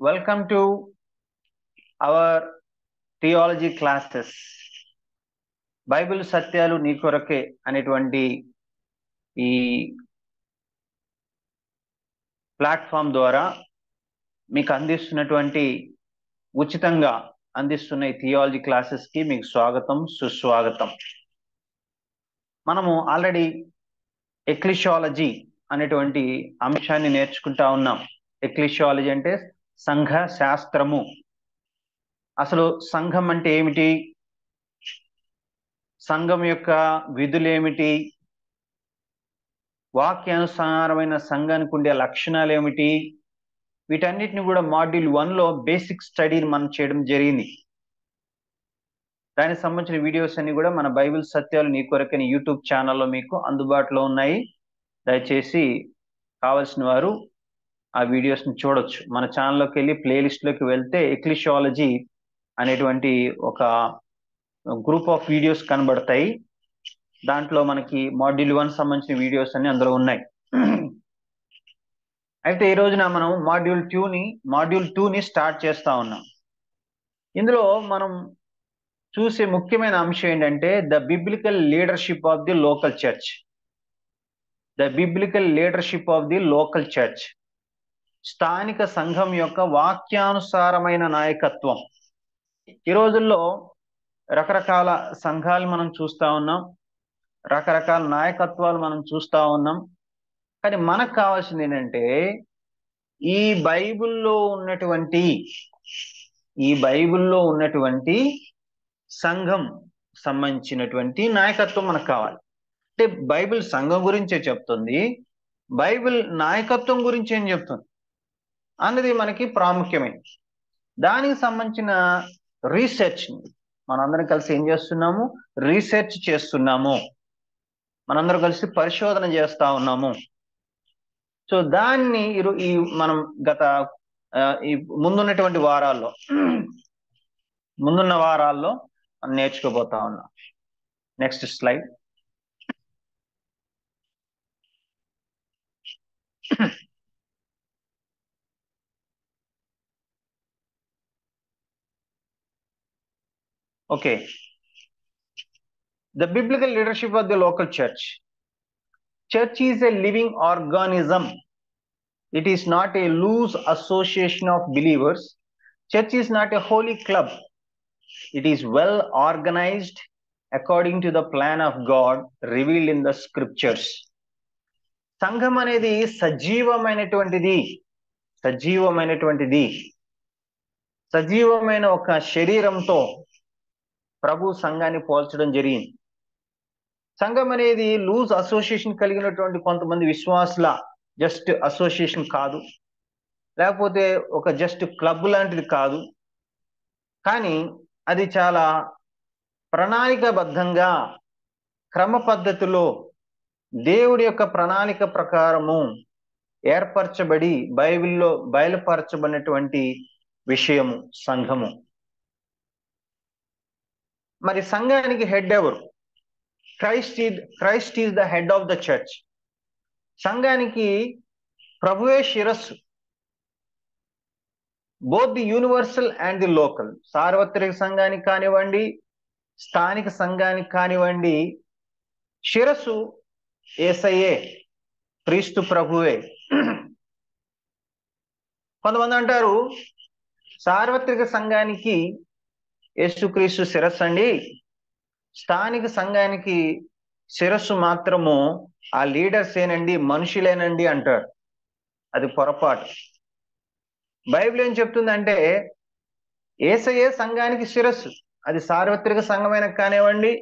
Welcome to our theology classes. Bible సత్యాలు నీ కొరకే అనేటువంటి ఈ ప్లాట్ఫామ్ ద్వారా మీకు అందిస్తున్నటువంటి ఉచితంగా అందిస్తున్న ఈ థియాలజీ క్లాసెస్కి మీకు స్వాగతం సుస్వాగతం. మనము ఆల్రెడీ ఎక్లిషియాలజీ అనేటువంటి అంశాన్ని నేర్చుకుంటా ఉన్నాం. ఎక్లిషియాలజీ అంటే సంఘ శాస్త్రము. అసలు సంఘం అంటే ఏమిటి, సంఘం యొక్క విధులు ఏమిటి, వాక్యానుసారమైన సంఘానికి ఉండే లక్షణాలు ఏమిటి, వీటన్నిటిని కూడా మాడ్యూల్ 1లో బేసిక్ స్టడీని మనం చేయడం జరిగింది. దానికి సంబంధించిన వీడియోస్ అన్ని కూడా మన బైబిల్ సత్యాలు నీ కొరకని యూట్యూబ్ ఛానల్లో మీకు అందుబాటులో ఉన్నాయి. దయచేసి కావలసిన వారు ఆ వీడియోస్ని చూడొచ్చు. మన ఛానల్లోకి వెళ్ళి ప్లేలిస్ట్లోకి వెళ్తే ఎక్లిషియాలజీ అనేటువంటి ఒక గ్రూప్ ఆఫ్ వీడియోస్ కనబడతాయి. దాంట్లో మనకి మాడ్యూల్ 1 సంబంధించిన వీడియోస్ అన్ని అందులో ఉన్నాయి. అయితే ఈ రోజున మనం మాడ్యూల్ 2ని స్టార్ట్ చేస్తా ఉన్నాం. ఇందులో మనం చూసే ముఖ్యమైన అంశం ఏంటంటే the biblical leadership of the local church. The biblical leadership of the local church, స్థానిక సంఘం యొక్క వాక్యానుసారమైన నాయకత్వం. ఈ రోజుల్లో రకరకాల సంఘాలు మనం చూస్తా ఉన్నాం, రకరకాల నాయకత్వాలు మనం చూస్తా ఉన్నాం. కానీ మనకు కావాల్సింది ఏంటంటే ఈ బైబిల్లో ఉన్నటువంటి సంఘం సంబంధించినటువంటి నాయకత్వం మనకు కావాలి. అంటే బైబిల్ సంఘం గురించే చెప్తుంది, బైబిల్ నాయకత్వం గురించి ఏం చెప్తుంది అన్నది మనకి ప్రాముఖ్యమైనది. దానికి సంబంధించిన రీసెర్చ్ మనందరం కలిసి ఏం చేస్తున్నాము, రీసెర్చ్ చేస్తున్నాము, మనందరం కలిసి పరిశోధన చేస్తా ఉన్నాము. సో దాన్ని ఈ మనం ఈ ముందున్న వారాల్లో మనం నేర్చుకోబోతా ఉన్నాం. Next slide. Okay. The biblical leadership of the local church. Church is a living organism. It is not a loose association of believers. Church is not a holy club. It is well organized according to the plan of God revealed in the scriptures. సంఘం అనేది సజీవమైన ఒక శరీరంతో ప్రభు సంఘాన్ని పోల్చడం జరిగింది. సంఘం అనేది లూజ్ అసోసియేషన్ కలిగినటువంటి కొంతమంది విశ్వాసుల జస్ట్ అసోసియేషన్ కాదు, లేకపోతే ఒక జస్ట్ క్లబ్ లాంటిది కాదు. కానీ అది చాలా ప్రణాళికాబద్ధంగా, క్రమ పద్ధతిలో దేవుడి యొక్క ప్రణాళిక ప్రకారము ఏర్పరచబడి బైబిల్లో బయలుపరచబడినటువంటి విషయము సంఘము. మరి సంఘానికి హెడ్ ఎవరు? Christ is the head of the church. సంఘానికి ప్రభువే శిరస్సు. Both the universal and the local, సార్వత్రిక సంఘానికి కానివ్వండి, స్థానిక సంఘానికి కానివ్వండి, శిరస్సు యేసయ్యే, క్రీస్తు ప్రభువే. కొంతమంది అంటారు సార్వత్రిక సంఘానికి యేసుక్రీస్తు శిరస్సు అండి, స్థానిక సంఘానికి శిరస్సు మాత్రము ఆ లీడర్స్ ఏనండి, మనుషులేనండి అంటారు. అది పొరపాటు. బైబిల్ ఏం చెప్తుందంటే యేసయ్యే సంఘానికి శిరస్సు. అది సార్వత్రిక సంఘమైన కానివ్వండి,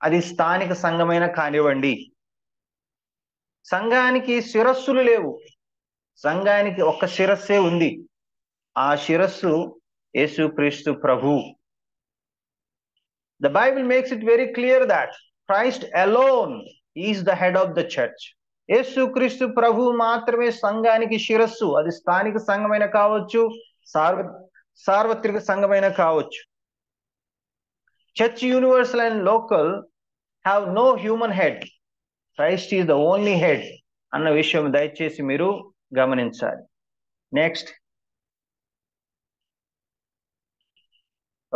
అది స్థానిక సంఘమైన కానివ్వండి. సంఘానికి శిరస్సులు లేవు, సంఘానికి ఒక్క శిరస్సే ఉంది. ఆ శిరస్సు యేసుక్రీస్తు ప్రభు. The Bible makes it very clear that Christ alone is the head of the church. యేసుక్రీస్తు ప్రభు మాత్రమే సంఘానికి శిరస్సు. అది స్థానిక సంఘమైన కావచ్చు, సార్వత్రిక సంఘమైన కావచ్చు. Church universal and local have no human head. Christ is the only head అన్న విషయం దయచేసి మీరు గమనించాలి. నెక్స్ట్.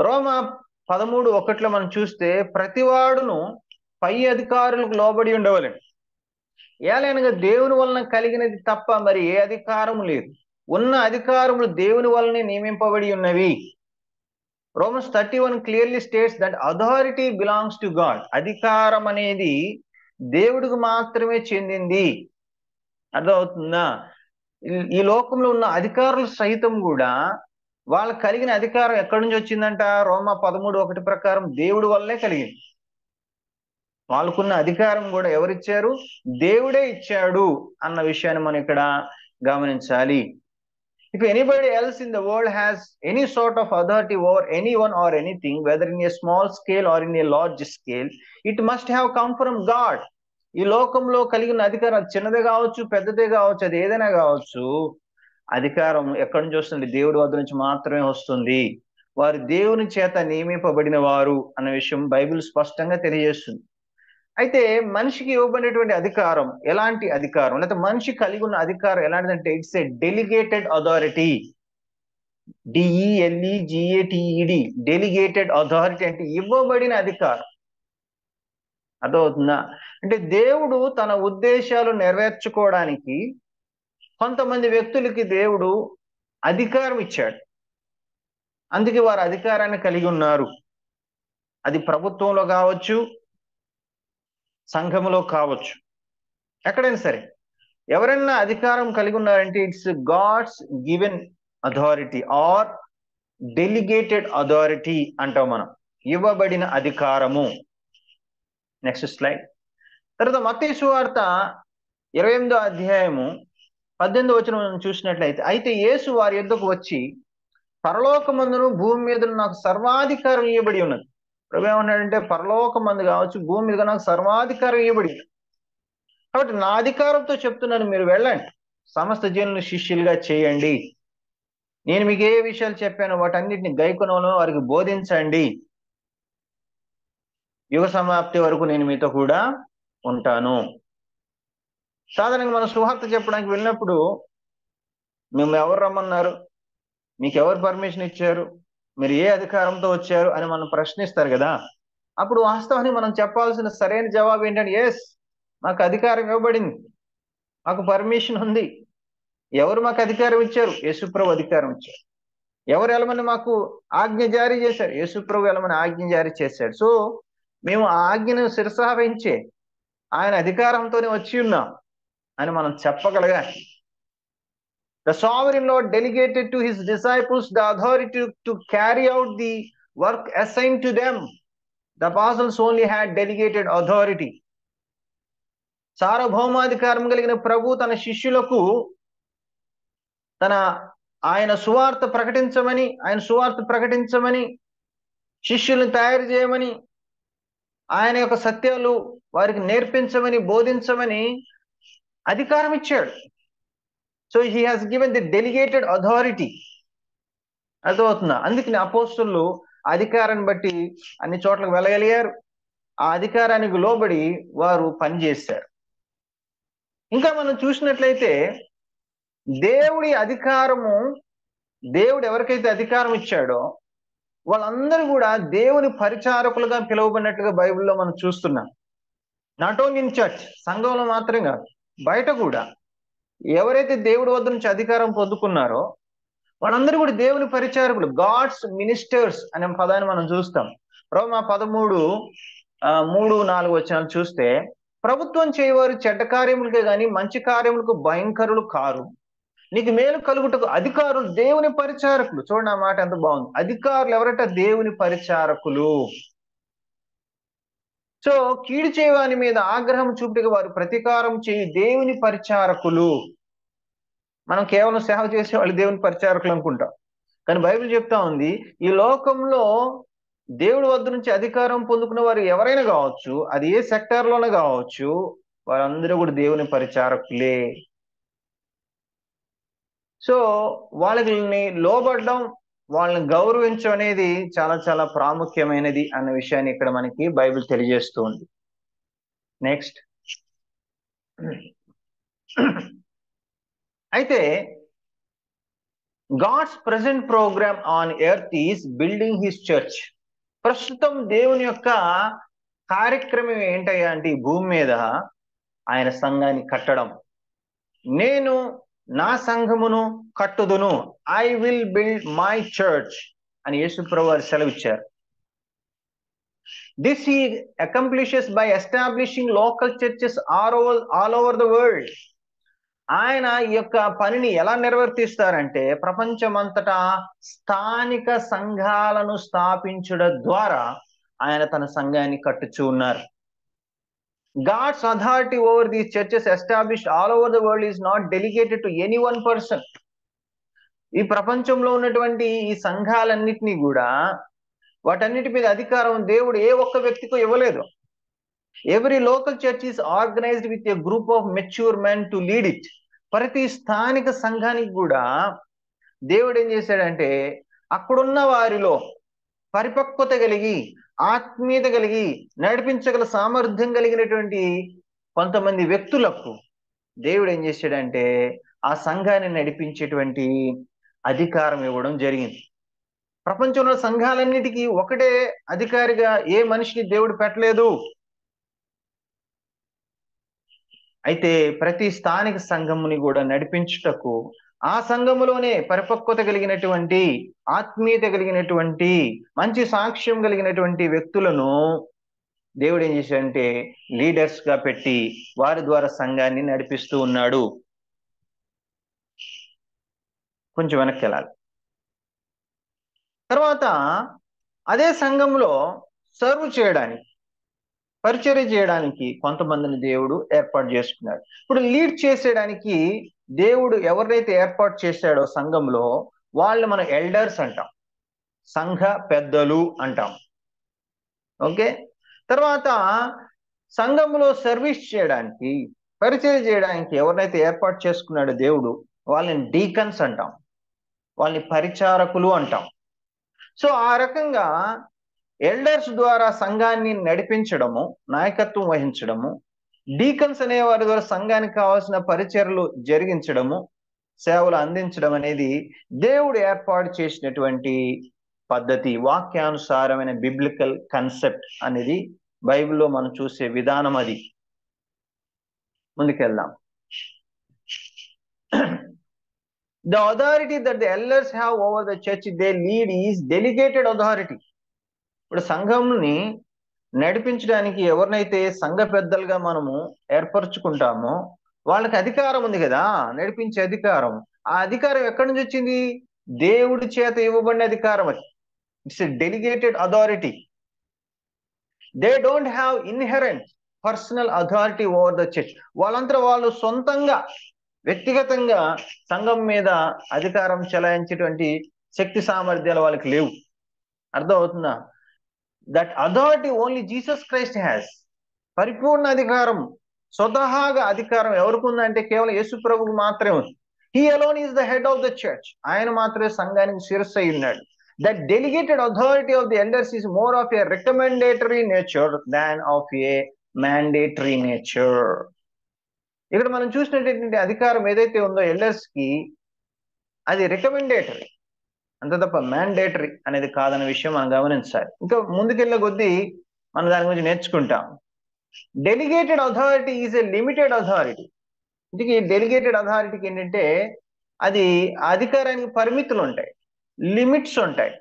రోమా 13:1 మనం చూస్తే ప్రతివాడును పై అధికారులకు లోబడి ఉండవలెను. ఏలైనగా దేవుని వలన కలిగినది తప్ప మరి ఏ అధికారము లేదు. ఉన్న అధికారములు దేవుని వలనే నియమింపబడి ఉన్నవి. Romans 31 clearly states that authority belongs to God. అధికారం అనేది దేవుడికి మాత్రమే చెందింది. అర్థమవుతుందా? ఈ లోకంలో ఉన్న అధికారులు సైతం కూడా వాళ్ళకి కలిగిన అధికారం ఎక్కడి నుంచి వచ్చిందంట? రోమా 13:1 ప్రకారం దేవుడి వల్లే కలిగింది. వాళ్ళకున్న అధికారం కూడా ఎవరిచ్చారు? దేవుడే ఇచ్చాడు అన్న విషయాన్ని మనం ఇక్కడ గమనించాలి. If anybody else in the world has any sort of authority over anyone or anything, whether in a small scale or in a large scale, it must have come from God. ఈ లోకంలో కలిగిన అధికారం చిన్నదే కావచ్చు, పెద్దదే కావచ్చు, అది ఏదైనా కావచ్చు, అధికారం ఎక్కడి నుంచి వస్తుంది? దేవుడి వద్ద నుంచి మాత్రమే వస్తుంది. వారు దేవుని చేత నియమింపబడిన వారు అన్న విషయం బైబిల్ స్పష్టంగా తెలియజేస్తుంది. అయితే మనిషికి ఇవ్వబడినటువంటి అధికారం ఎలాంటి అధికారం, లేకపోతే మనిషి కలిగి ఉన్న అధికారం ఎలాంటిదంటే it's a delegated authority. DELEGATED, delegated authority అంటే ఇవ్వబడిన అధికారం. అర్థమవుతుందా? అంటే దేవుడు తన ఉద్దేశాలు నెరవేర్చుకోవడానికి కొంతమంది వ్యక్తులకి దేవుడు అధికారం ఇచ్చాడు. అందుకే వారు అధికారాన్ని కలిగి ఉన్నారు. అది ప్రభుత్వంలో కావచ్చు, సంఘములో కావచ్చు, ఎక్కడైనా సరే ఎవరైనా అధికారం కలిగి ఉన్నారంటే it's God's given authority or delegated authority అంటాం మనం. ఇవ్వబడిన అధికారము. Next slide. తర్వాత మత్తయి సువార్త 28వ అధ్యాయము 18వ వచనం చూసినట్లయితే, అయితే యేసు వారి యొద్దకు వచ్చి పరలోకమందును భూమి మీద నాకు సర్వాధికారం ఇవ్వబడి ఉన్నది. ప్రభు ఏమన్నాడంటే పరలోకమందు కావచ్చు, భూమి మీద నాకు సర్వాధికారం ఇవ్వబడి. కాబట్టి నా అధికారంతో చెప్తున్నాను, మీరు వెళ్ళండి, సమస్త జనులను శిష్యులుగా చేయండి. నేను మీకు ఏ విషయాలు చెప్పానో వాటన్నిటిని గైకొనలో వారికి బోధించండి. యుగ సమాప్తి వరకు నేను మీతో కూడా ఉంటాను. సాధారణంగా మనం సువార్త చెప్పడానికి వెళ్ళినప్పుడు మేము ఎవరు రమ్మన్నారు, మీకు ఎవరు పర్మిషన్ ఇచ్చారు, మీరు ఏ అధికారంతో వచ్చారు అని మనం ప్రశ్నిస్తారు కదా. అప్పుడు వాస్తవానికి మనం చెప్పాల్సిన సరైన జవాబు ఏంటంటే, ఎస్, మాకు అధికారం ఇవ్వబడింది, మాకు పర్మిషన్ ఉంది. ఎవరు మాకు అధికారం ఇచ్చారు? యేసుప్రభు అధికారం ఇచ్చారు. ఎవరు వెళ్ళమని మాకు ఆజ్ఞ జారీ చేశారు? యేసుప్రభు వెళ్ళమని ఆజ్ఞ జారీ చేశాడు. సో మేము ఆ ఆజ్ఞను శిరసావహించే ఆయన అధికారంతోనే వచ్చి ఉన్నాం అని మనం చెప్పగలగాలి. The sovereign Lord delegated to his disciples the authority to carry out the work assigned to them. The apostles only had delegated authority. సార్వభౌమాధికారం కలిగిన ప్రభు తన శిష్యులకు ఆయన సువార్త ప్రకటించమని, శిష్యులను తయారు చేయమని, ఆయన యొక్క సత్యాలు వారికి నేర్పించమని, బోధించమని అధికారం ఇచ్చాడు. So he has given the delegated authority. అర్థమవుతుందా? అందుకని అపోస్తలులు అధికారాన్ని బట్టి అన్ని చోట్లకు వెళ్ళగలిగారు. ఆ అధికారానికి లోబడి వారు పనిచేశారు. ఇంకా మనం చూసినట్లయితే దేవుడు ఎవరికైతే అధికారం ఇచ్చాడో వాళ్ళందరూ కూడా దేవుని పరిచారకులుగా పిలువబడినట్లుగా బైబిల్లో మనం చూస్తున్నాం. నాట్ ఓన్లీ ఇన్ చర్చ్, సంఘంలో మాత్రం కాదు, బయట కూడా ఎవరైతే దేవుడి వద్ద నుంచి అధికారం పొందుకున్నారో వాళ్ళందరూ కూడా దేవుని పరిచారకులు, గాడ్స్ మినిస్టర్స్ అనే పదాన్ని మనం చూస్తాం. రోమా 13:3-4 వచనాలు చూస్తే, ప్రభుత్వం చేయవారు చెడ్డ కార్యములకే గాని మంచి కార్యములకు భయంకరులు కారు, నీకు మేలు కలుగుటకు అధికారులు దేవుని పరిచారకులు. చూడండి ఆ మాట ఎంత బాగుంది. అధికారులు ఎవరట? దేవుని పరిచారకులు. సో కీడు చేయవాని మీద ఆగ్రహం చూపుటకు వారు ప్రతీకారం చేయి దేవుని పరిచారకులు. మనం కేవలం సేవ చేసే వాళ్ళు దేవుని పరిచారకులు అనుకుంటాం, కానీ బైబిల్ చెప్తా ఉంది ఈ లోకంలో దేవుడి వద్ద నుంచి అధికారం పొందుకున్న వారు ఎవరైనా కావచ్చు, అది ఏ సెక్టార్లోనే కావచ్చు, వారందరూ కూడా దేవుని పరిచారకులే. సో వాళ్ళని లోబడడం, వాళ్ళని గౌరవించడం అనేది చాలా చాలా ప్రాముఖ్యమైనది అన్న విషయాన్ని ఇక్కడ మనకి బైబిల్ తెలియజేస్తూ ఉంది. నెక్స్ట్. అయితే God's present program on earth is building his church. ప్రస్తుతం దేవుని యొక్క కార్యక్రమం ఏంటయ్యా అంటే ఈ భూమి మీద ఆయన సంఘాన్ని కట్టడం. నేను నా సంఘమును కట్టుదును, I will build my church అని యేసు ప్రభువు వారు సెలవిచ్చారు. This he accomplishes by establishing local churches all over the world. ఆయన ఈ యొక్క పనిని ఎలా నిర్వర్తిస్తారంటే ప్రపంచమంతటా స్థానిక సంఘాలను స్థాపించడం ద్వారా ఆయన తన సంఘాన్ని కట్టుచూ ఉన్నారు. God's authority over these churches established all over the world is not delegated to any one person. ఈ ప్రపంచంలో ఉన్నటువంటి ఈ సంఘాలన్నిటినీ కూడా వాటన్నిటి మీద అధికారం దేవుడు ఏ ఒక్క వ్యక్తికి ఇవ్వలేదు. Every local church is organised with a group of mature men to lead it. ప్రతి స్థానిక సంఘానికి కూడా దేవుడు ఏం చేశాడంటే అక్కడున్న వారిలో పరిపక్వత కలిగి ఆత్మీయత కలిగి నడిపించగల సామర్థ్యం కలిగినటువంటి కొంతమంది వ్యక్తులకు దేవుడు ఏం చేశాడంటే ఆ సంఘాన్ని నడిపించేటువంటి అధికారం ఇవ్వడం జరిగింది. ప్రపంచంలో సంఘాలన్నిటికీ ఒకటే అధికారిగా ఏ మనిషిని దేవుడు పెట్టలేదు. అయితే ప్రతి స్థానిక సంఘముని కూడా నడిపించుటకు ఆ సంఘములోనే పరిపక్వత కలిగినటువంటి ఆత్మీయత కలిగినటువంటి మంచి సాక్ష్యం కలిగినటువంటి వ్యక్తులను దేవుడు ఏం చేశాడంటే లీడర్స్ గా పెట్టి వారి ద్వారా సంఘాన్ని నడిపిస్తూ ఉన్నాడు. కొంచెం వెనక్కి వెళ్ళాలి. తర్వాత అదే సంఘంలో సర్వ్ చేయడానికి పరిచర్య చేయడానికి కొంతమందిని దేవుడు ఏర్పాటు చేసుకున్నాడు. ఇప్పుడు లీడ్ చేసేయడానికి దేవుడు ఎవరినైతే ఏర్పాటు చేశాడో సంఘంలో వాళ్ళు మనం ఎల్డర్స్ అంటాం, సంఘ పెద్దలు అంటాం. ఓకే, తర్వాత సంఘంలో సర్వీస్ చేయడానికి పరిచర్య చేయడానికి ఎవరినైతే ఏర్పాటు చేసుకున్నాడో దేవుడు వాళ్ళని డీకన్స్ అంటాం, వాళ్ళని పరిచారకులు అంటాం. సో ఆ రకంగా ఎల్డర్స్ ద్వారా సంఘాన్ని నడిపించడము, నాయకత్వం వహించడము, డీకన్స్ అనే వారి ద్వారా సంఘానికి కావాల్సిన పరిచర్యలు జరిగించడము, సేవలు అందించడం అనేది దేవుడు ఏర్పాటు చేసినటువంటి పద్ధతి. వాక్యానుసారమైన బిబ్లికల్ కన్సెప్ట్ అనేది బైబిల్లో మనం చూసే విధానం. అది ముందుకెళ్దాం. The authority that the elders have over the church they lead is delegated authority. ఇప్పుడు సంఘంని నడిపించడానికి ఎవరినైతే సంఘ పెద్దలుగా మనము ఏర్పరచుకుంటామో వాళ్ళకి అధికారం ఉంది కదా, నడిపించే అధికారం. ఆ అధికారం ఎక్కడి నుంచి వచ్చింది? దేవుడి చేత ఇవ్వబడిన అధికారం అది. It's a delegated authority. They don't have inherent personal authority over the church. వాళ్ళంతా వాళ్ళు సొంతంగా వ్యక్తిగతంగా సంఘం మీద అధికారం చెలాయించేటువంటి శక్తి సామర్థ్యాలు వాళ్ళకి లేవు. అర్థం అవుతుందా? That authority only Jesus Christ has. పరిపూర్ణ అధికారం, స్వతహాగా అధికారం ఎవరికి ఉందంటే కేవలం యేసు ప్రభువుకు మాత్రమే ఉంది. He alone is the head of the church. ఆయన మాత్రమే సంఘానికి శిరస్సు అయి ఉన్నాడు. That delegated authority of the elders is more of a recommendatory nature than of a mandatory nature. ఇక్కడ మనం చూసినటువంటి అధికారం ఏదైతే ఉందో ఎల్డర్స్ కి, అది రికమెండేటరీ అంత తప్ప మ్యాండేటరీ అనేది కాదన్న విషయం మనం గమనించాలి. ఇంకా ముందుకెళ్ళే కొద్దీ మనం దాని గురించి నేర్చుకుంటాం. Delegated authority is a limited authority. ఇందుకే డెలిగేటెడ్ అథారిటీకి ఏంటంటే అది అధికారానికి పరిమితులు ఉంటాయి, లిమిట్స్ ఉంటాయి.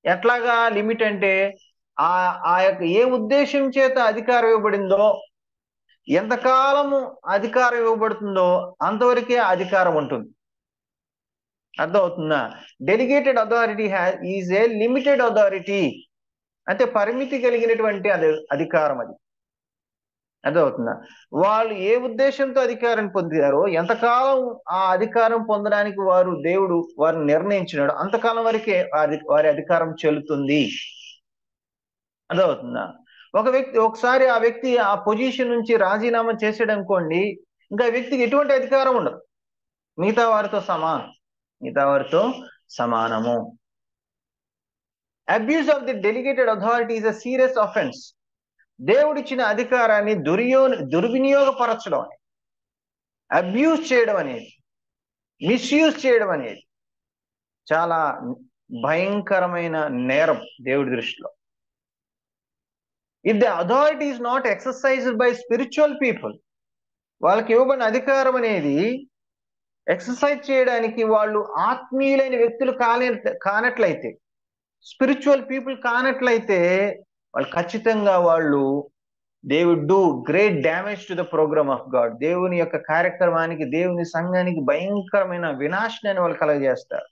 ఎట్లాగా లిమిట్ అంటే ఆ యొక్క ఏ ఉద్దేశం చేత అధికారం ఇవ్వబడిందో, ఎంతకాలము అధికారం ఇవ్వబడుతుందో అంతవరకే అధికారం ఉంటుంది. అర్థమవుతుందా? Delegated authority is a limited authority, అంటే పరిమితి కలిగినటువంటి అధికారం అది. అర్థమవుతుందా? వాళ్ళు ఏ ఉద్దేశంతో అధికారం పొందారో, ఎంతకాలం ఆ అధికారం పొందడానికి దేవుడు వారిని నిర్ణయించినాడు అంతకాలం వరకే వారి అధికారం చెల్లుతుంది. అర్థమవుతుందా? ఒకసారి ఆ వ్యక్తి ఆ పొజిషన్ నుంచి రాజీనామా చేసాడు అనుకోండి, ఇంకా వ్యక్తికి ఎటువంటి అధికారం ఉండదు, మిగతా వారితో సమానము. Abuse of the delegated authority is a serious offence. దేవుడిచ్చిన అధికారాన్ని దుర్వినియోగపరచడం అనేది, అబ్యూస్ చేయడం అనేది, మిస్యూజ్ చేయడం అనేది చాలా భయంకరమైన నేరం దేవుడి దృష్టిలో. If the authority is not exercised by spiritual people, వాళ్ళకి ఇవ్వబడిన అధికారం అనేది ఎక్సర్సైజ్ చేయడానికి వాళ్ళు ఆత్మీయులైన వ్యక్తులు కానట్లయితే, స్పిరిచువల్ పీపుల్ కానట్లయితే, వాళ్ళు ఖచ్చితంగా they would do great damage to the program of God. దేవుని యొక్క కార్యక్రమానికి, దేవుని సంఘానికి భయంకరమైన వినాశనాన్ని వాళ్ళు కలగజేస్తారు.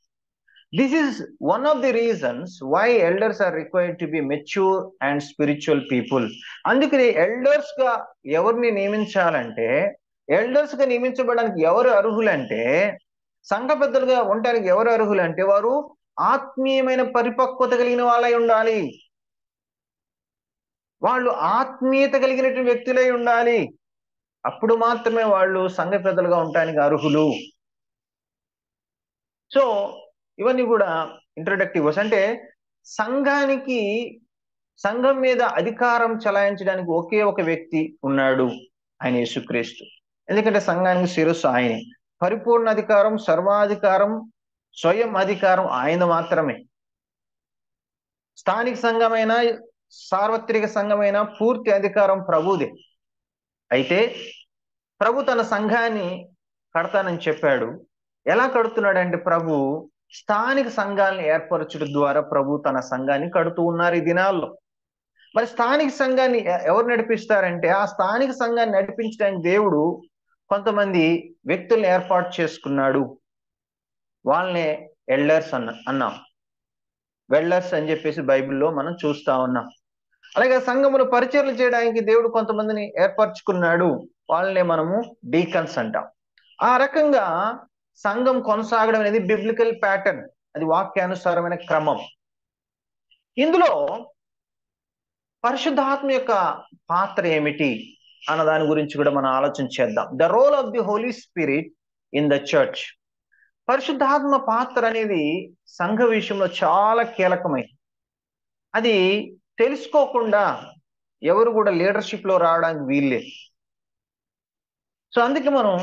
This is one of the reasons why elders are required to be mature and spiritual people. అందుకని ఎల్డర్స్ గా ఎవరిని నియమించాలంటే, ఎల్డర్స్ గా నియమించబడడానికి ఎవరు అర్హులంటే, సంఘ పెద్దలుగా ఉండడానికి ఎవరు అర్హులంటే, వారు ఆత్మీయమైన పరిపక్వత కలిగిన వాళ్ళై ఉండాలి. వాళ్ళు ఆత్మీయత కలిగినటువంటి వ్యక్తులై ఉండాలి. అప్పుడు మాత్రమే వాళ్ళు సంఘ పెద్దలుగా ఉండడానికి అర్హులు. సో ఇవన్నీ కూడా ఇంట్రొడక్టివ్ వర్డ్స్. అంటే సంఘం మీద అధికారం చలాయించడానికి ఒకే ఒక వ్యక్తి ఉన్నాడు, ఆయన యేసుక్రీస్తు. ఎందుకంటే సంఘానికి శిరస్సు ఆయనే. పరిపూర్ణ అధికారం, సర్వాధికారం, స్వయం అధికారం ఆయన మాత్రమే. స్థానిక సంఘమైన, సార్వత్రిక సంఘమైన పూర్తి అధికారం ప్రభుదే. అయితే ప్రభు తన సంఘాన్ని కడతానని చెప్పాడు. ఎలా కడుతున్నాడంటే, ప్రభు స్థానిక సంఘాలను ఏర్పరచడం ద్వారా ప్రభు తన సంఘాన్ని కడుతూ ఉన్నారు ఈ దినాల్లో. మరి స్థానిక సంఘాన్ని ఎవరు నడిపిస్తారంటే, ఆ స్థానిక సంఘాన్ని నడిపించడానికి దేవుడు కొంతమంది వ్యక్తుల్ని ఏర్పాటు చేసుకున్నాడు. వాళ్ళనే ఎల్డర్స్ అన్నాం. వెల్డర్స్ అని చెప్పేసి బైబిల్లో మనం చూస్తా ఉన్నాం. అలాగే సంఘమును పరిచర్లు చేయడానికి దేవుడు కొంతమందిని ఏర్పరచుకున్నాడు. వాళ్ళనే మనము డీకన్స్ అంటాం. ఆ రకంగా సంఘం కొనసాగడం అనేది బిబ్లికల్ ప్యాటర్న్, అది వాక్యానుసారమైన క్రమం. ఇందులో పరిశుద్ధాత్మ యొక్క పాత్ర ఏమిటి అన్న దాని గురించి కూడా మనం ఆలోచన చేద్దాం. The role of the Holy Spirit in the church. పరిశుద్ధాత్మ పాత్ర అనేది సంఘ విషయంలో చాలా కీలకమైనది. అది తెలుసుకోకుండా ఎవరు కూడా లీడర్షిప్ లో రావడానికి వీల్లేదు. సో అందుకే మనం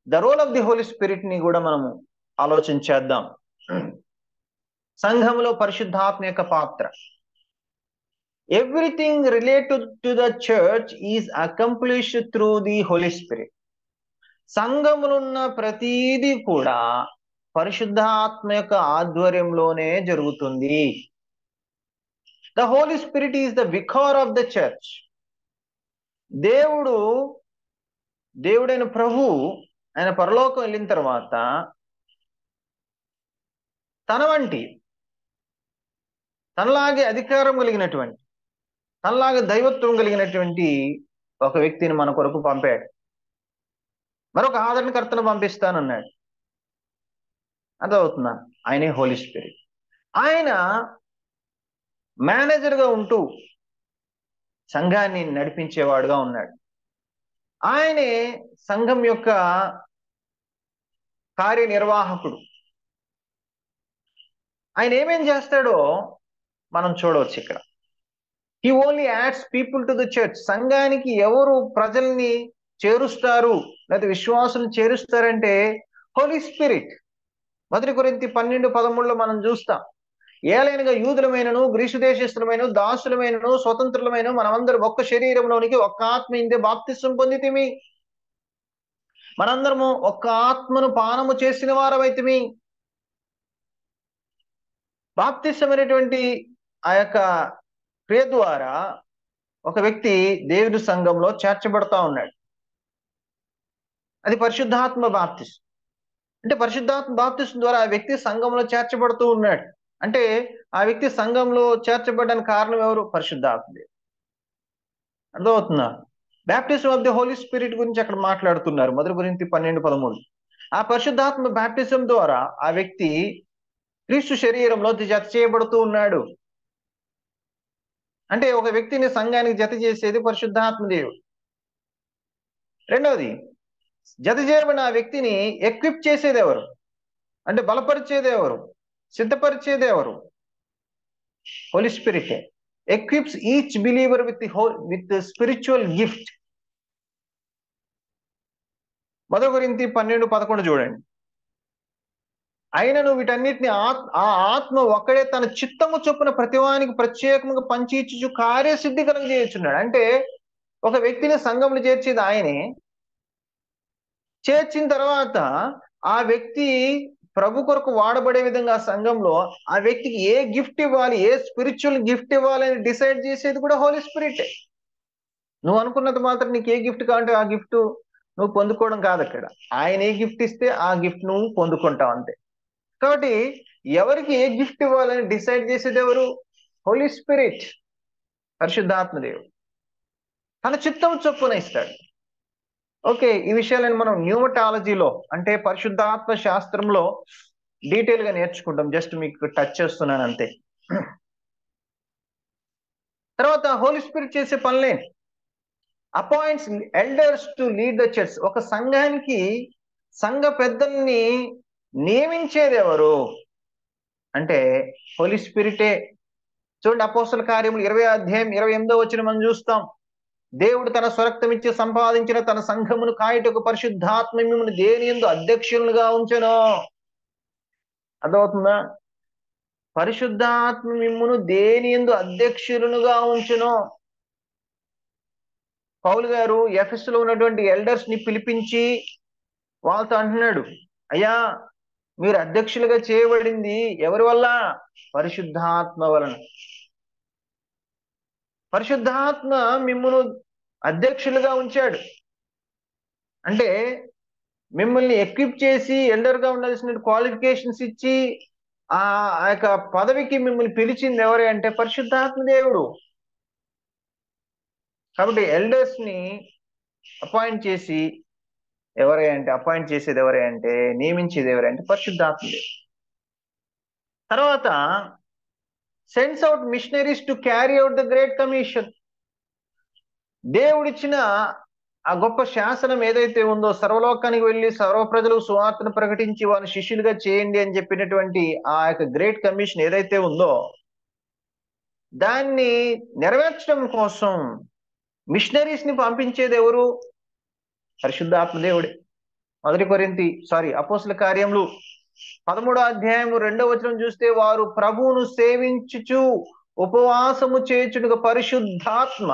the role of the Holy Spirit ని కూడా మనము ఆలోచన చేద్దాం. సంఘంలో పరిశుద్ధాత్మ యొక్క పాత్ర. Everything related to the church is accomplished through the Holy Spirit. సంఘములో ఉన్న ప్రతీది కూడా పరిశుద్ధాత్మ యొక్క ఆధ్వర్యంలోనే జరుగుతుంది. The Holi Spirit is the vicar of the church. దేవుడైన ప్రభు ఆయన పరలోకం వెళ్ళిన తర్వాత తనలాగే అధికారం కలిగినటువంటి, తనలాగే దైవత్వం కలిగినటువంటి ఒక వ్యక్తిని మన కొరకు పంపాడు. మరొక ఆదరణకర్తను పంపిస్తానన్నాడు. అర్థమవుతుందా? ఆయనే హోలీ స్పిరిట్. ఆయన మేనేజర్గా ఉంటూ సంఘాన్ని నడిపించేవాడుగా ఉన్నాడు. ఆయనే సంఘం యొక్క కార్యనిర్వాహకుడు. ఆయన ఏమేం చేస్తాడో మనం చూడవచ్చు ఇక్కడ. He only ads people to the church. సంఘానికి ఎవరు ప్రజల్ని చేరుస్తారు లేదా విశ్వాసులను చేరుస్తారంటే హోలీ స్పిరిట్. 1 కొరింథీ 12:13 మనం చూస్తాం. ఏలైనగా యూదులమైనను, గ్రీసు దేశస్థులమైన, దాసులమైనను, స్వతంత్రులమైన మనమందరం ఒక్క శరీరంలోనికి ఒక్క ఆత్మ ఇందే బాప్తిస్మం పొందితిమి. మనందరము ఒక్క ఆత్మను పానము చేసిన వారమైతిమి. బాప్తిస్మం అనేటువంటి ఆ యొక్క క్రియ ద్వారా ఒక వ్యక్తి దేవుని సంఘంలో చేర్చబడతా ఉన్నాడు. అది పరిశుద్ధాత్మ బాప్తిస్మం. అంటే పరిశుద్ధాత్మ బాప్తిస్మం ద్వారా ఆ వ్యక్తి సంఘంలో చేర్చబడుతూ ఉన్నాడు. అంటే ఆ వ్యక్తి సంఘంలో చేర్చబడడానికి కారణం ఎవరు? పరిశుద్ధాత్మ. అర్థమవుతుందా? Baptism of the Holy Spirit గురించి అక్కడ మాట్లాడుతున్నారు 1 కొరింథీ 12:13. ఆ పరిశుద్ధాత్మ బ్యాప్టిజం ద్వారా ఆ వ్యక్తి క్రీస్తు శరీరంలో జత చేయబడుతూ ఉన్నాడు. అంటే ఒక వ్యక్తిని సంఘానికి జత చేసేది పరిశుద్ధాత్మ దేవుడు. రెండవది, జత చేయబడిన ఆ వ్యక్తిని ఎక్విప్ చేసేది ఎవరు? అంటే బలపరిచేది ఎవరు? సిద్ధపరిచేది ఎవరు? Holy Spirit. Equips each believer with spiritual gift. 1 కొరింథీ 12:11 చూడండి. అయినను వీటన్నిటిని ఆ ఆత్మ ఒక్కడే తన చిత్తము చొప్పున ప్రతివానికి ప్రత్యేకంగా పంచిచ్చు కార్యసిద్ధి కలుగజేయుచున్నాడు. అంటే ఒక వ్యక్తిని సంఘములు చేర్చేది ఆయనే. చేర్చిన తర్వాత ఆ వ్యక్తి ప్రభు కొరకు వాడబడే విధంగా సంఘంలో ఆ వ్యక్తికి ఏ గిఫ్ట్ ఇవ్వాలి, ఏ స్పిరిచువల్ గిఫ్ట్ ఇవ్వాలి అని డిసైడ్ చేసేది కూడా హోలీ స్పిరిటే. నువ్వు అనుకున్నది మాత్రం నీకు ఏ గిఫ్ట్ కావాలంటే ఆ గిఫ్ట్ నువ్వు పొందుకోవడం కాదు అక్కడ. ఆయన ఏ గిఫ్ట్ ఇస్తే ఆ గిఫ్ట్ నువ్వు పొందుకుంటావు అంతే. కాబట్టి ఎవరికి ఏ గిఫ్ట్ ఇవ్వాలని డిసైడ్ చేసేది ఎవరు? హోలీ స్పిరిట్, పరిశుద్ధాత్మదేవుడు తన చిత్తం చొప్పున ఇస్తాడు. ఓకే, ఈ విషయాలను మనం న్యూమటాలజీలో అంటే పరిశుద్ధాత్మ శాస్త్రంలో డీటెయిల్ గా నేర్చుకుంటాం. జస్ట్ మీకు టచ్ చేస్తున్నాను అంతే. తర్వాత హోలీ స్పిరిట్ చేసే పనులే appoints elders to lead the church. ఒక సంఘానికి సంఘ పెద్దల్ని నియమించేది ఎవరు అంటే హోలీ స్పిరిటే. చూడండి, అపోస్తల కార్యములు 20 అధ్యాయం 28 మనం చూస్తాం. దేవుడు తన స్వరక్తం ఇచ్చి సంపాదించిన తన సంఘమును కాయటకు పరిశుద్ధాత్మ మిమ్మల్ని దేని యందు అధ్యక్షులుగా ఉంచెను. అర్థమవుతుందా? పరిశుద్ధాత్మ మిమ్మును దేని యందు అధ్యక్షులుగా ఉంచెను. పౌలు గారు ఎఫెసులో ఉన్నటువంటి ఎల్డర్స్ ని పిలిపించి వాళ్ళతో అంటున్నాడు, అయ్యా మీరు అధ్యక్షులుగా చేయబడింది ఎవరి వల్ల? పరిశుద్ధాత్మ వలన. పరిశుద్ధాత్మ మిమ్మును అధ్యక్షులుగా ఉంచాడు అంటే మిమ్మల్ని ఎక్విప్ చేసి ఎల్డర్ గా ఉండాల్సిన క్వాలిఫికేషన్స్ ఇచ్చి ఆ యొక్క పదవికి మిమ్మల్ని పిలిచింది ఎవరే అంటే పరిశుద్ధాత్మ దేవుడు. కాబట్టి ఎల్డర్స్ ని అపాయింట్ చేసేది ఎవరే అంటే నియమించేది ఎవరే అంటే పరిశుద్ధాత్మ దేవుడు. తర్వాత sends out missionaries to carry out the great commission. దేవుడిచ్చిన ఆ గొప్ప శాసనం ఏదైతే ఉందో, సర్వలోకానికి వెళ్ళి సర్వ ప్రజలకు సువార్తను ప్రకటించి వారిని శిష్యులుగా చేయండి అని చెప్పినటువంటి ఆ యొక్క గ్రేట్ కమిషన్ ఏదైతే ఉందో దాన్ని నెరవేర్చడం కోసం మిషనరీస్ ని పంపించేది ఎవరు? పరిశుద్ధాత్మ దేవుడే. అపోస్తల కార్యములు 13 అధ్యాయం 2 చూస్తే వారు ప్రభువును సేవించుచు ఉపవాసము చేయుచుండగా పరిశుద్ధాత్మ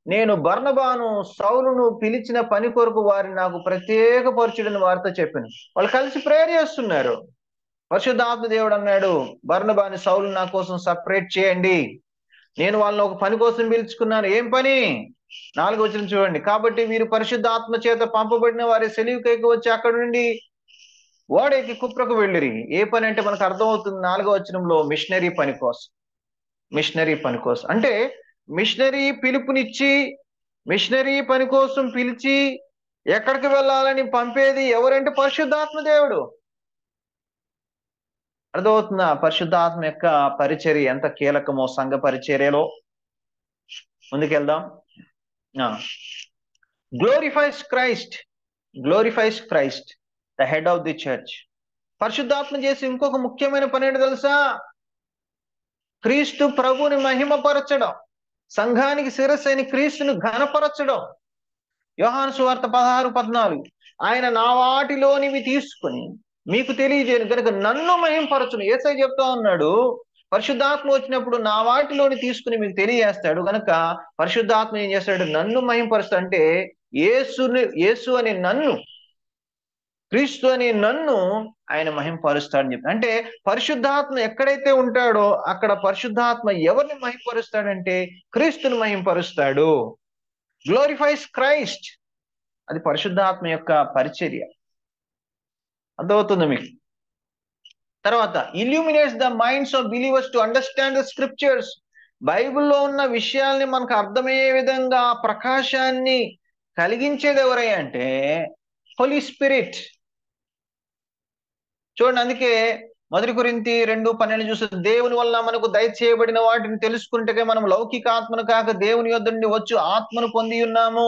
నేను బర్నబాను సౌలును పిలిచిన పని కొరకు వారిని నాకు ప్రత్యేకపరచుడని వారితో చెప్పాను. వాళ్ళు కలిసి ప్రేయర్ చేస్తున్నారు. పరిశుద్ధాత్మ దేవుడు అన్నాడు, బర్నబాని సౌలు నా కోసం సపరేట్ చేయండి, నేను వాళ్ళని ఒక పని కోసం పిలుచుకున్నాను. ఏం పని? 4వ చూడండి. కాబట్టి వీరు పరిశుద్ధాత్మ చేత పంపబడిన వారి సెలివుకైకి వచ్చి అక్కడ నుండి ఓడెక్కి కుప్రకు వెళ్ళిరి. ఏ పని అంటే మనకు అర్థమవుతుంది 4వ మిషనరీ పని కోసం అంటే మిషనరీ పిలుపునిచ్చి మిషనరీ పని కోసం పిలిచి ఎక్కడికి వెళ్ళాలని పంపేది ఎవరంటే పరిశుద్ధాత్మ దేవుడు. అర్థమవుతుందా? పరిశుద్ధాత్మ యొక్క పరిచర్య ఎంత కీలకమో సంఘ పరిచర్యలో. ముందుకెళ్దాం. Glorifies Christ the head of the church. పరిశుద్ధాత్మ చేసి ఇంకొక ముఖ్యమైన పని ఏంటో తెలుసా? క్రీస్తు ప్రభుని మహిమపరచడం, సంఘానికి శిరస్సు అయిన క్రీస్తును ఘనపరచడం. యోహాను సువార్త 16:14 ఆయన నా వాటిలోనివి తీసుకుని మీకు తెలియజేయను కనుక నన్ను మహిమపరచును. యేసయ్య చెప్తా ఉన్నాడు, పరిశుద్ధాత్మ వచ్చినప్పుడు నా వాటిలోని తీసుకుని మీకు తెలియజేస్తాడు కనుక పరిశుద్ధాత్మ ఏం చేస్తాడు? నన్ను మహిమపరుస్తాడు. అంటే యేసు అనే నన్ను, క్రీస్తు అనే నన్ను ఆయన మహిమపరుస్తాడని చెప్తాడు. అంటే పరిశుద్ధాత్మ ఎక్కడైతే ఉంటాడో అక్కడ పరిశుద్ధాత్మ ఎవరిని మహిమపరుస్తాడంటే క్రీస్తుని మహిమపరుస్తాడు. గ్లోరిఫైస్ క్రైస్ట్, అది పరిశుద్ధాత్మ యొక్క పరిచర్య. అర్థమవుతుంది మీకు? తర్వాత illuminates the minds of believers to understand the scriptures. బైబిల్లో ఉన్న విషయాల్ని మనకు అర్థమయ్యే విధంగా ప్రకాశాన్ని కలిగించేది ఎవరై అంటే హోలీ స్పిరిట్. చూడండి, అందుకే 1 కొరింథీ 2:12 చూస్తే దేవుని వల్ల మనకు దయచేయబడిన వాటిని తెలుసుకుంటే మనం లౌకిక ఆత్మను కాక దేవుని యొద్ద నుండి వచ్చు ఆత్మను పొంది ఉన్నాము.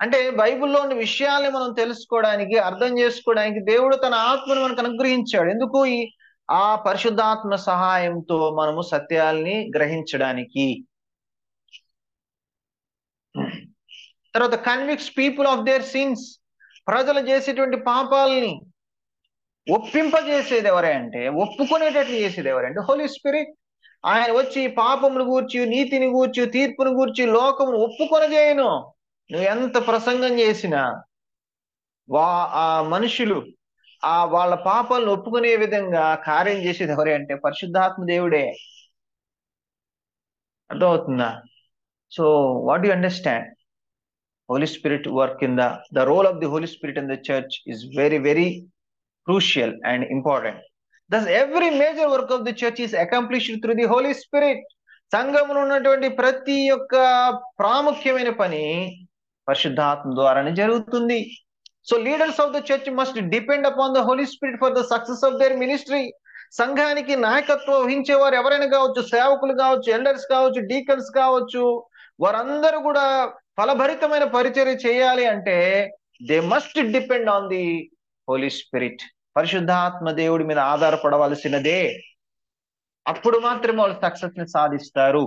అంటే బైబిల్లో ఉన్న విషయాల్ని మనం తెలుసుకోవడానికి, అర్థం చేసుకోవడానికి దేవుడు తన ఆత్మను మనకు అనుగ్రహించాడు. ఎందుకు? ఆ పరిశుద్ధాత్మ సహాయంతో మనము సత్యాల్ని గ్రహించడానికి. తర్వాత కన్విక్స్ పీపుల్ ఆఫ్ దేర్ సిన్స్, ప్రజలు చేసేటువంటి పాపాలని ఒప్పింపజేసేది ఎవరే అంటే, ఒప్పుకునేటట్లు చేసేది ఎవరంటే హోలీ స్పిరిట్. ఆయన వచ్చి పాపమును గూర్చి, నీతిని గూర్చి, తీర్పును గూర్చి లోకమును ఒప్పుకొనజేయును. నువ్వు ఎంత ప్రసంగం చేసినా వా ఆ మనుషులు వాళ్ళ పాపాలను ఒప్పుకునే విధంగా కార్యం చేసేది ఎవరే అంటే పరిశుద్ధాత్మ దేవుడే. అర్థమవుతుందా? So what you understand? Holy Spirit work in the role of the Holy Spirit in the church is very, very crucial and important. Thus, every major work of the church is accomplished through the Holy Spirit. సంఘములో ఉన్నటువంటి ప్రతి ఒక్క ప్రాముఖ్యమైన పని పరిశుద్ధాత్మ ద్వారానే జరుగుతుంది. So leaders of the church must depend upon the Holi Spirit for the success of their ministry. సంఘానికి నాయకత్వం వహించేవారు ఎవరైనా కావచ్చు, సేవకులు కావచ్చు, ఎల్డర్స్ కావచ్చు, డీకన్స్ కావచ్చు, వారందరూ కూడా ఫలభరితమైన పరిచర్య చేయాలి అంటే they must depend on the Holy Spirit. పరిశుద్ధాత్మ దేవుడి మీద ఆధారపడవలసినదే. అప్పుడు మాత్రమే వాళ్ళు సక్సెస్ ని సాధిస్తారు.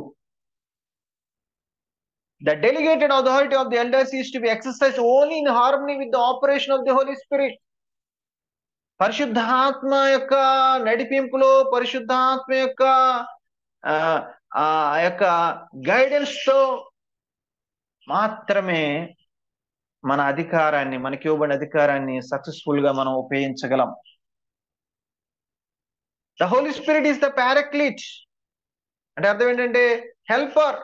The delegated authority of the elders is to be exercised only in harmony with the operation of the Holy Spirit. పరిశుద్ధాత్మ యొక్క నడిపింపులో, పరిశుద్ధాత్మ యొక్క గైడెన్స్ తో మాత్రమే మన అధికారాన్ని, మనకి ఇవ్వబడిన అధికారాన్ని సక్సెస్ఫుల్ గా మనం ఉపయోగించగలం. The Holi spirit is the paraclete అంటే అర్థం ఏంటంటే హెల్పర్.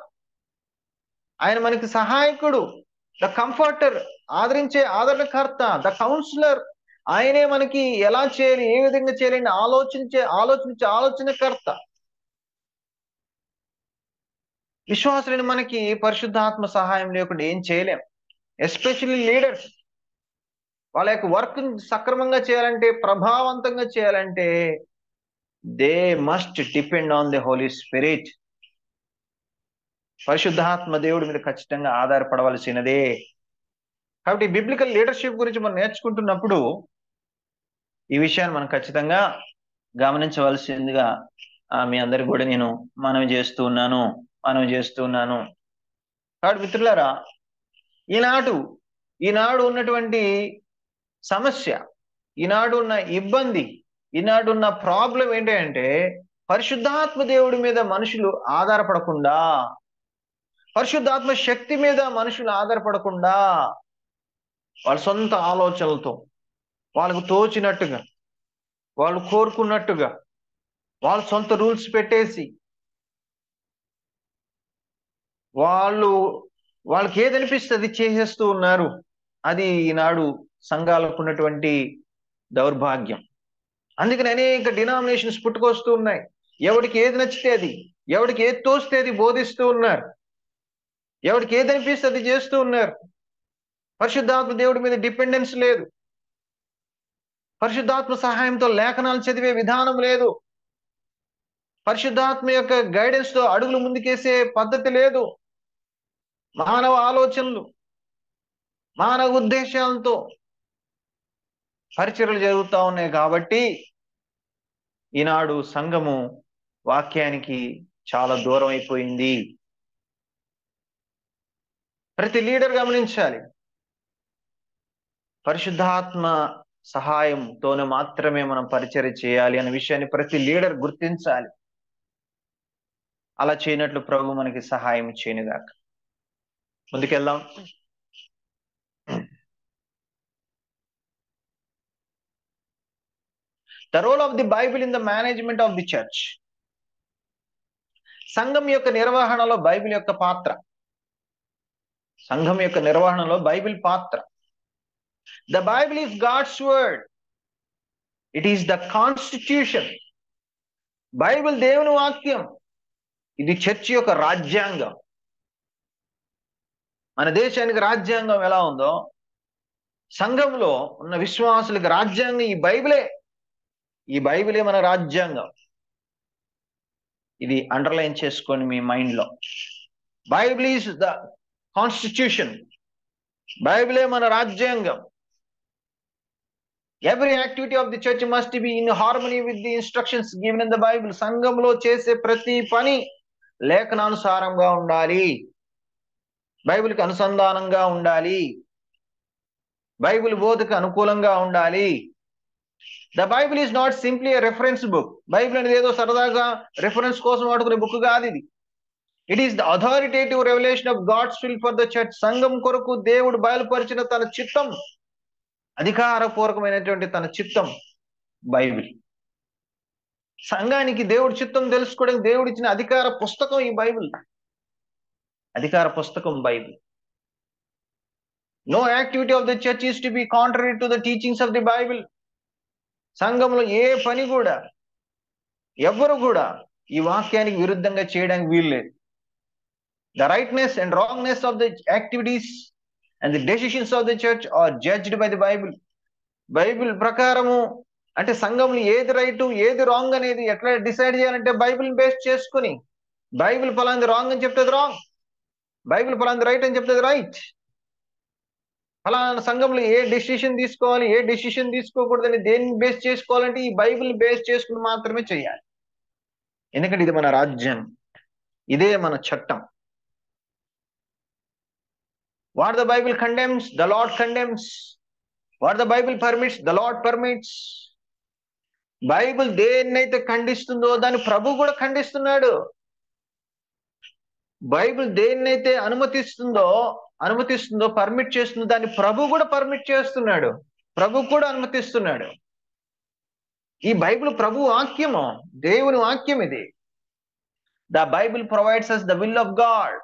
ఆయన మనకి సహాయకుడు. ద కంఫర్టర్ ఆదరించే ఆదరణకర్త. ద కౌన్సిలర్ ఆయనే మనకి ఎలా చేయాలి, ఏ విధంగా చేయాలని ఆలోచించే ఆలోచనకర్త. విశ్వాసులని మనకి పరిశుద్ధాత్మ సహాయం లేకుండా ఏం చేయలేం. ఎస్పెషల్లీ లీడర్స్ వాళ్ళ యొక్క వర్క్ సక్రమంగా చేయాలంటే, ప్రభావవంతంగా చేయాలంటే they must depend on the Holy Spirit. పరిశుద్ధాత్మ దేవుడి మీద ఖచ్చితంగా ఆధారపడవలసినదే. కాబట్టి బిబ్లికల్ లీడర్షిప్ గురించి మనం నేర్చుకుంటున్నప్పుడు ఈ విషయాన్ని మనం ఖచ్చితంగా గమనించవలసిందిగా మీ అందరికి కూడా నేను మనవి చేస్తూ ఉన్నాను. కాబట్టి మిత్రులారా, ఈనాడు ఉన్నటువంటి సమస్య, ఈనాడు ఉన్న ఇబ్బంది, ఈనాడు ఉన్న ప్రాబ్లం ఏంటంటే పరిశుద్ధాత్మ దేవుడి మీద మనుషులు ఆధారపడకుండా, పరిశుద్ధాత్మ శక్తి మీద మనుషులు ఆధారపడకుండా వాళ్ళ సొంత ఆలోచనలతో, వాళ్ళకు తోచినట్టుగా, వాళ్ళు కోరుకున్నట్టుగా, వాళ్ళ సొంత రూల్స్ పెట్టేసి వాళ్ళకి ఏదనిపిస్తుంది చేసేస్తూ ఉన్నారు. అది ఈనాడు సంఘాలకు ఉన్నటువంటి దౌర్భాగ్యం. అందుకని అనేక డినామినేషన్స్ పుట్టుకొస్తూ ఉన్నాయి. ఎవరికి ఏది నచ్చితే అది, ఎవరికి ఏది తోస్తే అది బోధిస్తూ ఉన్నారు. ఎవరికి ఏది అనిపిస్తే అది చేస్తూ ఉన్నారు. పరిశుద్ధాత్మ దేవుడి మీద డిపెండెన్స్ లేదు. పరిశుద్ధాత్మ సహాయంతో లేఖనాలు చదివే విధానం లేదు. పరిశుద్ధాత్మ యొక్క గైడెన్స్ తో అడుగులు ముందుకేసే పద్ధతి లేదు. మానవ ఆలోచనలు, మానవ ఉద్దేశాలతో పరిచర్యలు జరుగుతూ ఉన్నాయి. కాబట్టి ఈనాడు సంఘము వాక్యానికి చాలా దూరం అయిపోయింది. ప్రతి లీడర్ గమనించాలి, పరిశుద్ధాత్మ సహాయంతోనే మాత్రమే మనం పరిచర్య చేయాలి అనే విషయాన్ని ప్రతి లీడర్ గుర్తించాలి. అలా చేయనట్లు ప్రభు మనకి సహాయం చేయనుగాక. ముందుకెళ్దాం. The role of the Bible in the management of the church. సంఘం యొక్క నిర్వహణలో బైబిల్ యొక్క పాత్ర. సంఘం యొక్క నిర్వహణలో బైబిల్ పాత్ర. The Bible is God's word. It is the constitution. Bible దేవుని వాక్యం. ఇది చర్చి యొక్క రాజ్యాంగం. మన దేశానికి రాజ్యాంగం ఎలా ఉందో సంఘంలో ఉన్న విశ్వాసులకు రాజ్యాంగం ఈ బైబిలే మన రాజ్యాంగం. ఇది అండర్లైన్ చేసుకోండి మీ మైండ్ లో. Bible is the constitution. బైబిలే మన రాజ్యాంగం. Every activity of the church must be in harmony with the instructions given in the Bible. సంఘంలో చేసే ప్రతి పని లేఖనానుసారంగా ఉండాలి, బైబిల్కి అనుసంధానంగా ఉండాలి, బైబిల్ బోధకు అనుకూలంగా ఉండాలి. The Bible is not simply a reference book. Bible అనేది ఏదో సరదాగా రెఫరెన్స్ కోసం వాడుకునే బుక్ కాదు ఇది. It is the authoritative revelation of God's will for the church. సంఘం కొరకు దేవుడు బయలుపరిచిన తన చిత్తం, అధికారపూర్వకమైనటువంటి తన చిత్తం బైబిల్. సంఘానికి దేవుడి చిత్తం తెలుసుకోవడానికి దేవుడు ఇచ్చిన అధికార పుస్తకం ఈ బైబిల్. అధికార పుస్తకం Bible. No activity of the church is to be contrary to the teachings of the Bible. సంఘంలో ఏ పని కూడా ఎవ్వరు కూడా ఈ వాక్యానికి విరుద్ధంగా చేయడానికి వీల్లేదు. The rightness and wrongness of the activities and the decisions of the church are judged by the Bible. Bible ప్రకారము అంటే సంఘంలో ఏది రైట్ ఏది రాంగ్ అనేది ఎట్లా డిసైడ్ చేయాలంటే బైబిల్ బేస్ చేసుకుని. బైబిల్ ఫలాంది రాంగ్ అని చెప్తుంది రాంగ్, బైబిల్ ఫలాంది రైట్ అని చెప్తుంది రైట్. ఫలానా సంఘంలో ఏ డెసిషన్ తీసుకోవాలి ఏ డెసిషన్ తీసుకోకూడదని దేన్ని బేస్ చేసుకోవాలంటే ఈ బైబిల్ బేస్ చేసుకుని మాత్రమే చేయాలి. ఎందుకంటే ఇది మన రాజ్యం, ఇదే మన చట్టం. What the Bible condemns the Lord condemns, what the Bible permits the Lord permits. Bible దేన్నైతే ఖండిస్తుందో దాన్ని ప్రభు కూడా ఖండిస్తున్నాడు. బైబిల్ దేన్నైతే అనుమతిస్తుందో పర్మిట్ చేస్తుందో దాన్ని ప్రభు కూడా పర్మిట్ చేస్తున్నాడు, ప్రభు కూడా అనుమతిస్తున్నాడు. ఈ బైబిల్ ప్రభు వాక్యము, దేవుని వాక్యం ఇది. The Bible provides us the will of God.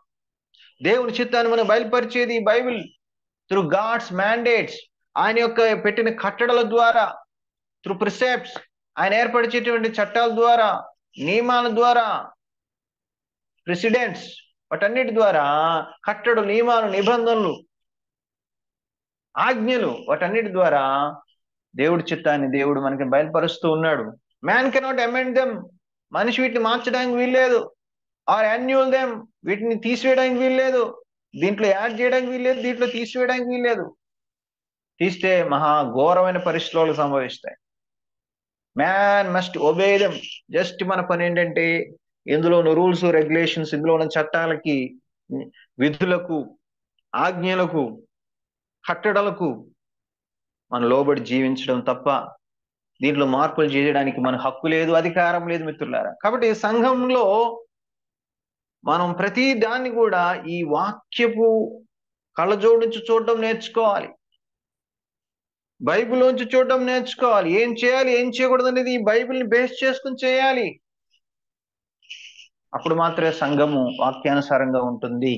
దేవుని చిత్తాన్ని మనం బయలుపరిచేది ఈ బైబిల్ త్రూ గాడ్స్ మ్యాండేట్స్. ఆయన యొక్క పెట్టిన కట్టడల ద్వారా, త్రూ ప్రిసెప్ట్స్, ఆయన ఏర్పరిచేటువంటి చట్టాల ద్వారా, నియమాల ద్వారా, ప్రెసిడెంట్స్, వాటన్నిటి ద్వారా, కట్టడు నియమాలు, నిబంధనలు, ఆజ్ఞలు, వాటన్నిటి ద్వారా దేవుడి చిత్తాన్ని దేవుడు మనకి బయలుపరుస్తూ ఉన్నాడు. Man cannot amend them. మనిషి వీటిని మార్చడానికి వీల్లేదు. Or annul them. వీటిని తీసివేయడానికి వీల్లేదు. దీంట్లో యాడ్ చేయడానికి వీల్లేదు, దీంట్లో తీసివేయడానికి వీల్లేదు. తీస్తే మహా ఘోరమైన పరిస్థితులు సంభవిస్తాయి. Man must obey them. Just మన పని ఏంటంటే ఇందులో ఉన్న రూల్స్ రెగ్యులేషన్స్, ఇందులో ఉన్న చట్టాలకి, విధులకు, ఆజ్ఞలకు, కట్టడలకు మన లోబడి జీవించడం తప్ప దీంట్లో మార్పులు చేయడానికి మన హక్కు లేదు, అధికారం లేదు మిత్రులారా. కాబట్టి సంఘంలో మనం ప్రతి దాన్ని కూడా ఈ వాక్యపు కళ్ళజోడించి చూడడం నేర్చుకోవాలి, బైబిల్లోంచి చూడడం నేర్చుకోవాలి. ఏం చేయాలి ఏం చేయకూడదు అనేది ఈ బైబిల్ని బేస్ చేసుకుని చేయాలి. అప్పుడు మాత్రమే సంఘము వాక్యానుసారంగా ఉంటుంది.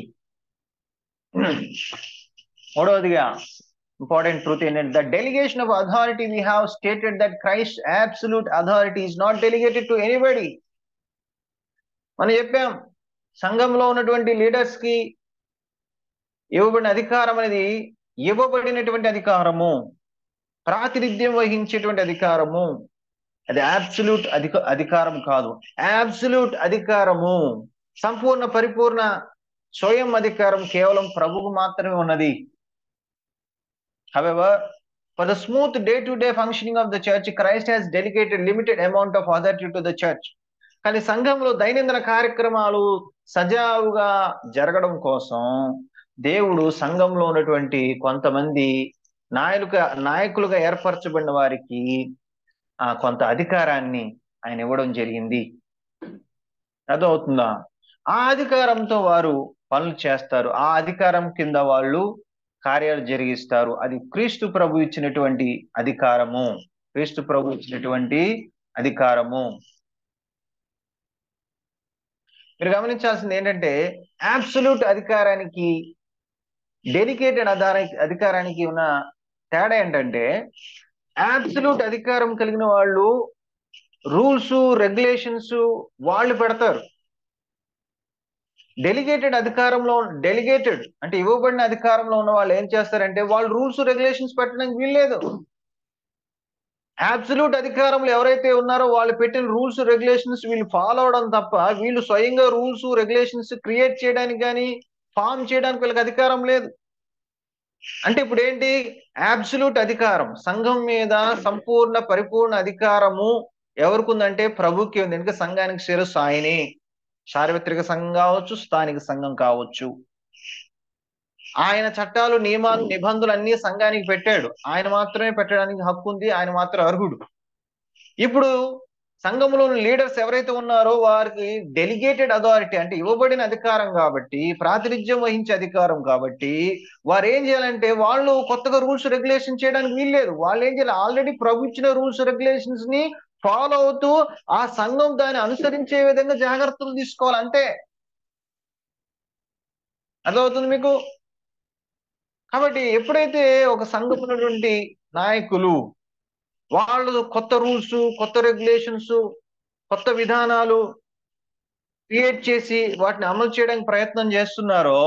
మూడవదిగా ఇంపార్టెంట్ ట్రూత్ ఏంటంటే the delegation of authority. We have stated that Christ absolute authority is not delegated to anybody. మనం చెప్పాం సంఘంలో ఉన్నటువంటి లీడర్స్ కి ఇవ్వబడిన అధికారం అనేది ఇవ్వబడినటువంటి అధికారము, ప్రాతినిధ్యం వహించేటువంటి అధికారము. అది అబ్సల్యూట్ అధికారం కాదు, అబ్సల్యూట్ అధికారము, సంపూర్ణ పరిపూర్ణ స్వయం అధికారం కేవలం ప్రభువుకు మాత్రమే ఉన్నది. However, for the smooth day-to-day functioning of the church, Christ has delegated limited amount of authority to the church. కానీ సంఘంలో దైనందిన కార్యక్రమాలు సజావుగా జరగడం కోసం దేవుడు సంఘంలో ఉన్నటువంటి కొంతమంది నాయకులుగా ఏర్పరచబడిన వారికి కొంత అధికారాన్ని ఆయన ఇవ్వడం జరిగింది. అర్థమవుతుందా? ఆ అధికారంతో వారు పనులు చేస్తారు, ఆ అధికారం కింద వాళ్ళు కార్యాలు జరిగిస్తారు. అది క్రీస్తు ప్రభు ఇచ్చినటువంటి అధికారము, క్రీస్తు ప్రభు ఇచ్చినటువంటి అధికారము. మీరు గమనించాల్సింది ఏంటంటే అబ్సల్యూట్ అధికారానికి డెడికేటెడ్ అధికారానికి ఉన్న తేడా ఏంటంటే అబ్సల్యూట్ అధికారం కలిగిన వాళ్ళు రూల్స్ రెగ్యులేషన్స్ వాళ్ళు పెడతారు. డెలిగేటెడ్ అంటే ఇవ్వబడిన అధికారంలో ఉన్న వాళ్ళు ఏం చేస్తారంటే వాళ్ళు రూల్స్ రెగ్యులేషన్స్ పెట్టడానికి వీల్లేదు. అబ్సల్యూట్ అధికారంలో ఎవరైతే ఉన్నారో వాళ్ళు పెట్టిన రూల్స్ రెగ్యులేషన్స్ వీళ్ళు ఫాలో అవడం తప్ప వీళ్ళు స్వయంగా రూల్స్ రెగ్యులేషన్స్ క్రియేట్ చేయడానికి కానీ ఫామ్ చేయడానికి వీళ్ళకి అధికారం లేదు. అంటే ఇప్పుడు ఏంటి? అబ్సల్యూట్ అధికారం, సంఘం మీద సంపూర్ణ పరిపూర్ణ అధికారము ఎవరికి ఉందంటే ప్రభుకి ఉంది. ఎందుకంటే సంఘానికి శిరస్సు ఆయనే. సార్వత్రిక సంఘం కావచ్చు, స్థానిక సంఘం కావచ్చు. ఆయన చట్టాలు, నియమాలు, నిబంధనలు అన్ని సంఘానికి పెట్టాడు. ఆయన మాత్రమే పెట్టడానికి హక్కు ఉంది. ఆయన మాత్రం అర్హుడు. ఇప్పుడు సంఘంలోని లీడర్స్ ఎవరైతే ఉన్నారో వారికి డెలిగేటెడ్ అథారిటీ, అంటే ఇవ్వబడిన అధికారం కాబట్టి, ప్రాతినిధ్యం వహించే అధికారం కాబట్టి, వారు ఏం చేయాలంటే వాళ్ళు కొత్తగా రూల్స్ రెగ్యులేషన్ చేయడానికి వీల్లేదు. వాళ్ళు ఏం చేయాలి, ఆల్రెడీ ప్రభు ఇచ్చిన రూల్స్ రెగ్యులేషన్స్ ని ఫాలో అవుతూ ఆ సంఘం దాన్ని అనుసరించే విధంగా జాగ్రత్తలు తీసుకోవాలి అంతే. అర్థమవుతుంది మీకు? కాబట్టి ఎప్పుడైతే ఒక సంఘం ఉన్నటువంటి నాయకులు వాళ్ళు కొత్త రూల్స్, కొత్త రెగ్యులేషన్స్, కొత్త విధానాలు క్రియేట్ చేసి వాటిని అమలు చేయడానికి ప్రయత్నం చేస్తున్నారో,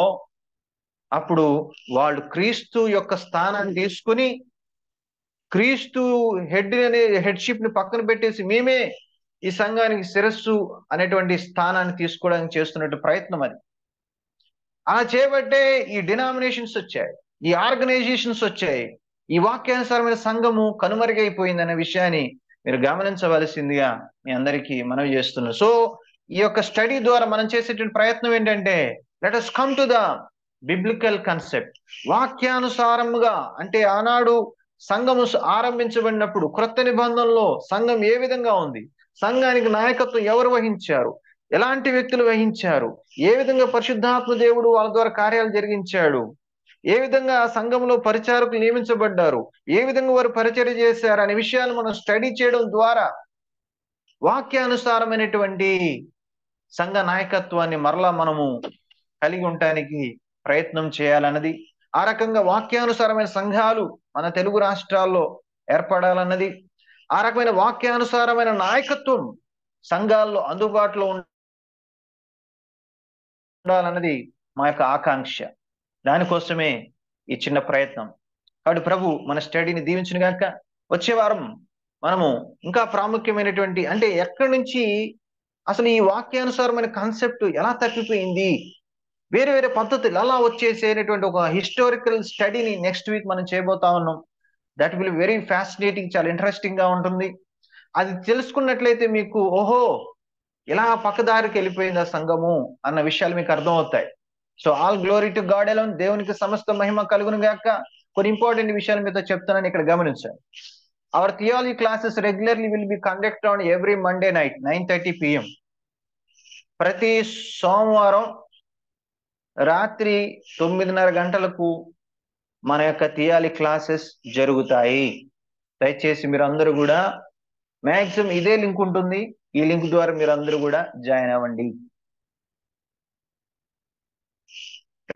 అప్పుడు వాళ్ళు క్రీస్తు యొక్క స్థానాన్ని తీసుకుని, క్రీస్తు హెడ్షిప్ ని పక్కన పెట్టేసి మేమే ఈ సంఘానికి శిరస్సు అనేటువంటి స్థానాన్ని తీసుకోవడానికి చేస్తున్నట్టు ప్రయత్నం అది. అలా చేయబట్టే ఈ డినామినేషన్స్ వచ్చాయి, ఈ ఆర్గనైజేషన్స్ వచ్చాయి, ఈ వాక్యానుసారమైన సంఘము కనుమరుగైపోయిందనే విషయాన్ని మీరు గమనించవలసిందిగా మీ అందరికీ మనవి చేస్తున్నాను. సో ఈ యొక్క స్టడీ ద్వారా మనం చేసేటువంటి ప్రయత్నం ఏంటంటే, let us come to the biblical concept. వాక్యానుసారముగా, అంటే ఆనాడు సంఘము ఆరంభించబడినప్పుడు క్రొత్త నిబంధనలో సంఘం ఏ విధంగా ఉంది, సంఘానికి నాయకత్వం ఎవరు వహించారు, ఎలాంటి వ్యక్తులు వహించారు, ఏ విధంగా పరిశుద్ధాత్మ దేవుడు వాళ్ళ ద్వారా కార్యాలు జరిగించాడు, ఏ విధంగా ఆ సంఘంలో పరిచారకులు నియమించబడ్డారు, ఏ విధంగా వారు పరిచర్య చేశారు అనే విషయాలు మనం స్టడీ చేయడం ద్వారా వాక్యానుసారమైనటువంటి సంఘ నాయకత్వాన్ని మరలా మనము కలిగి ఉండటానికి ప్రయత్నం చేయాలన్నది, ఆ రకంగా వాక్యానుసారమైన సంఘాలు మన తెలుగు రాష్ట్రాల్లో ఏర్పడాలన్నది, ఆ రకమైన వాక్యానుసారమైన నాయకత్వం సంఘాల్లో అందుబాటులో ఉండాలన్నది మా యొక్క ఆకాంక్ష. దానికోసమే ఈ చిన్న ప్రయత్నం. కాబట్టి ప్రభు మన స్టడీని దీవించును గాక. వచ్చే వారం మనము ఇంకా ప్రాముఖ్యమైనటువంటి, అంటే ఎక్కడి నుంచి అసలు ఈ వాక్యానుసారమైన కాన్సెప్ట్ ఎలా తప్పిపోయింది, వేరే వేరే పద్ధతులు ఎలా వచ్చేసేటువంటి ఒక హిస్టారికల్ స్టడీని నెక్స్ట్ వీక్ మనం చేయబోతా ఉన్నాం. దట్ విల్ వెరీ ఫ్యాసినేటింగ్, చాలా ఇంట్రెస్టింగ్ గా ఉంటుంది. అది తెలుసుకున్నట్లయితే మీకు ఓహో ఇలా పక్కదారికి వెళ్ళిపోయింది ఆ సంఘము అన్న విషయాలు మీకు అర్థం అవుతాయి. So all glory to God alone. దేవునికి సమస్త మహిమ కలుగును గాక. కొన్ని ఇంపార్టెంట్ విషయాలు మీతో చెప్తానని ఇక్కడ గమనించాను. Our theology classes regularly will be conduct on every Monday night 9:30 PM. ప్రతి సోమవారం రాత్రి 9:30 గంటలకు మన యొక్క థియాలజీ క్లాసెస్ జరుగుతాయి. దయచేసి మీరు అందరూ కూడా, మ్యాక్సిమం ఇదే లింక్ ఉంటుంది, ఈ లింక్ ద్వారా మీరు అందరూ కూడా జాయిన్ అవ్వండి.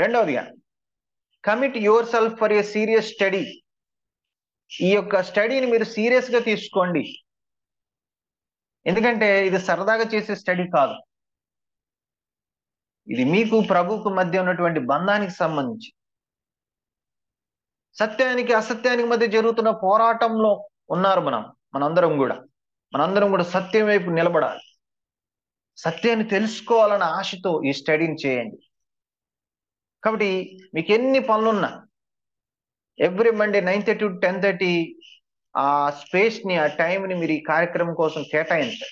రెండవదిగా, commit your self for a serious study. ఈ యొక్క స్టడీని మీరు సీరియస్ గా తీసుకోండి. ఎందుకంటే ఇది సరదాగా చేసే స్టడీ కాదు, ఇది మీకు ప్రభువుకు మధ్య ఉన్నటువంటి బంధానికి సంబంధించి, సత్యానికి అసత్యానికి మధ్య జరుగుతున్న పోరాటంలో ఉన్నారు మనందరం కూడా సత్యం వైపు నిలబడాలి. సత్యాన్ని తెలుసుకోవాలన్న ఆశతో ఈ స్టడీని చేయండి. కాబట్టి మీకు ఎన్ని పనులున్నా ఎవ్రీ మండే 9:30 to 10:30 ఆ స్పేస్ ని, ఆ టైం ని మీరు ఈ కార్యక్రమం కోసం కేటాయించండి.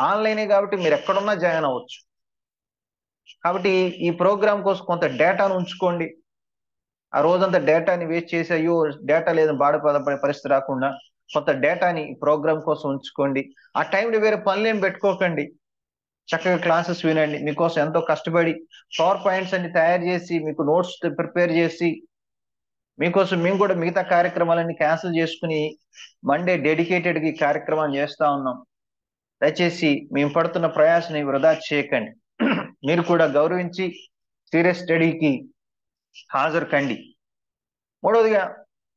ఆన్లైనే కాబట్టి మీరు ఎక్కడున్నా జాయిన్ అవ్వచ్చు. కాబట్టి ఈ ప్రోగ్రామ్ కోసం కొంత డేటాను ఉంచుకోండి. ఆ రోజంతా డేటాని వేస్ట్ చేసి అయ్యో డేటా లేదని బాధపడే పరిస్థితి రాకుండా కొంత డేటాని ప్రోగ్రామ్ కోసం ఉంచుకోండి. ఆ టైంని వేరే పనులేం పెట్టుకోకండి, చక్కగా క్లాసెస్ వినండి. మీకోసం ఎంతో కష్టపడి పవర్ పాయింట్స్ అన్ని తయారు చేసి, మీకు నోట్స్ ప్రిపేర్ చేసి, మీకోసం మేము కూడా మిగతా కార్యక్రమాలన్నీ క్యాన్సిల్ చేసుకుని మండే డెడికేటెడ్ గా ఈ కార్యక్రమాన్ని చేస్తా ఉన్నాం. దయచేసి మేము పడుతున్న ప్రయాసని వృధా చేయకండి. మీరు కూడా గౌరవించి సీరియస్ స్టడీకి హాజరు కండి. మూడవదిగా,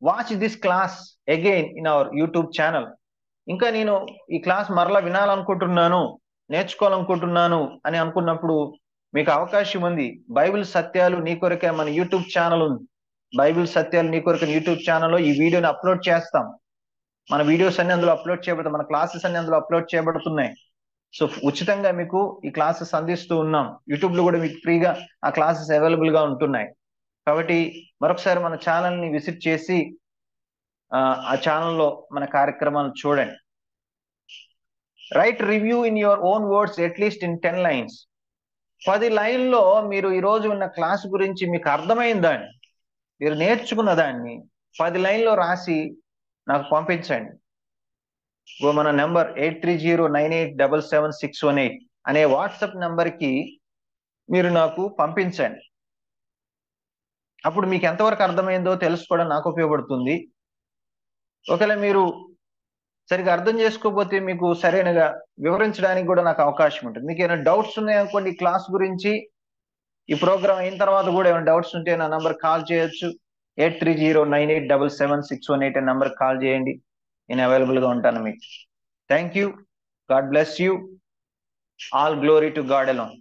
watch this class again in our YouTube channel. ఇంకా నేను ఈ క్లాస్ మరలా వినాలనుకుంటున్నాను, నేర్చుకోవాలనుకుంటున్నాను అని అనుకున్నప్పుడు మీకు అవకాశం ఉంది. బైబిల్ సత్యాలు నీ కొరకే మన యూట్యూబ్ ఛానల్ ఉంది. బైబిల్ సత్యాలు నీ కొరకే యూట్యూబ్ ఛానల్లో ఈ వీడియోని అప్లోడ్ చేస్తాం. మన వీడియోస్ అన్ని అందులో అప్లోడ్ చేయబడతాయి, మన క్లాసెస్ అన్ని అందులో అప్లోడ్ చేయబడుతున్నాయి. సో ఉచితంగా మీకు ఈ క్లాసెస్ అందిస్తూ ఉన్నాం. యూట్యూబ్ లో కూడా మీకు ఫ్రీగా ఆ క్లాసెస్ అవైలబుల్ గా ఉంటున్నాయి. కాబట్టి మరొకసారి మన ఛానల్ ని విజిట్ చేసి ఆ ఛానల్లో మన కార్యక్రమాలను చూడండి. Right review in your own words at least in 10 lines. 10 లైన్లో మీరు ఈ రోజు ఉన్న క్లాస్ గురించి మీకు అర్థమైందని, మీరు నేర్చుకున్న దాన్ని 10 లైన్లో రాసి నాకు పంపించండి. మన నెంబర్ 8309877618 అనే వాట్సాప్ నెంబర్కి మీరు నాకు పంపించండి. అప్పుడు మీకు ఎంతవరకు అర్థమైందో తెలుసుకోవడం నాకు ఉపయోగపడుతుంది. ఒకవేళ మీరు సరిగా అర్థం చేసుకోకపోతే మీకు సరైనగా వివరించడానికి కూడా నాకు అవకాశం ఉంటుంది. మీకు ఏమైనా డౌట్స్ ఉన్నాయనుకోండి ఈ క్లాస్ గురించి, ఈ ప్రోగ్రామ్ అయిన తర్వాత కూడా ఏమైనా డౌట్స్ ఉంటే నా నంబర్ కాల్ చేయొచ్చు. 8309877618 అనే నంబర్ కాల్ చేయండి. నేను అవైలబుల్గా ఉంటాను మీకు. Thank you. God bless you. All glory to God alone.